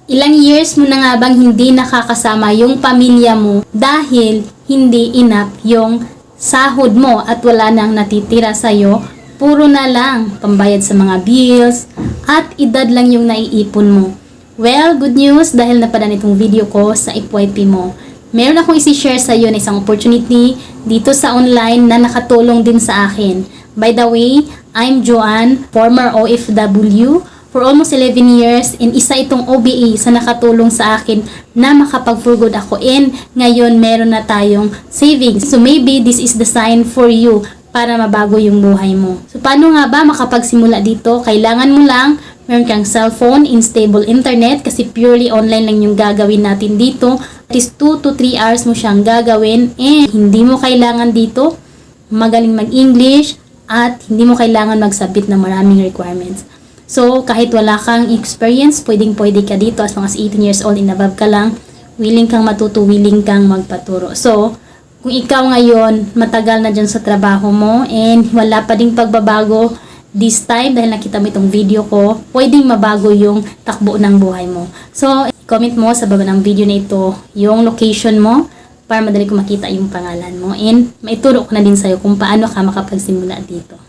Ilang years mo na nga bang hindi nakakasama yung pamilya mo dahil hindi enough yung sahod mo at wala nang natitira sa'yo, puro na lang pambayad sa mga bills at edad lang yung naiipon mo. Well, good news dahil napadaan itong video ko sa FYP mo. Meron akong isi-share sa iyo na isang opportunity dito sa online na nakatulong din sa akin. By the way, I'm Joanne, former OFW for almost 11 years and isa itong OBA sa nakatulong sa akin na makapag-for good ako and ngayon meron na tayong savings. So maybe this is the sign for you para mabago yung buhay mo. So paano nga ba makapagsimula dito? Kailangan mo lang meron kang cellphone, stable internet kasi purely online lang yung gagawin natin dito. At least 2 to 3 hours mo siyang gagawin and hindi mo kailangan dito magaling mag-English at hindi mo kailangan mag-submit ng maraming requirements. So, kahit wala kang experience, pwedeng-pwede ka dito as long as 18 years old and above ka lang, willing kang matuto, willing kang magpaturo. So, kung ikaw ngayon, matagal na dyan sa trabaho mo and wala pa ding pagbabago this time dahil nakita mo itong video ko, pwedeng mabago yung takbo ng buhay mo. So, comment mo sa baba ng video na ito yung location mo para madali ko makita yung pangalan mo and maituro ko na din sa'yo kung paano ka makapagsimula dito.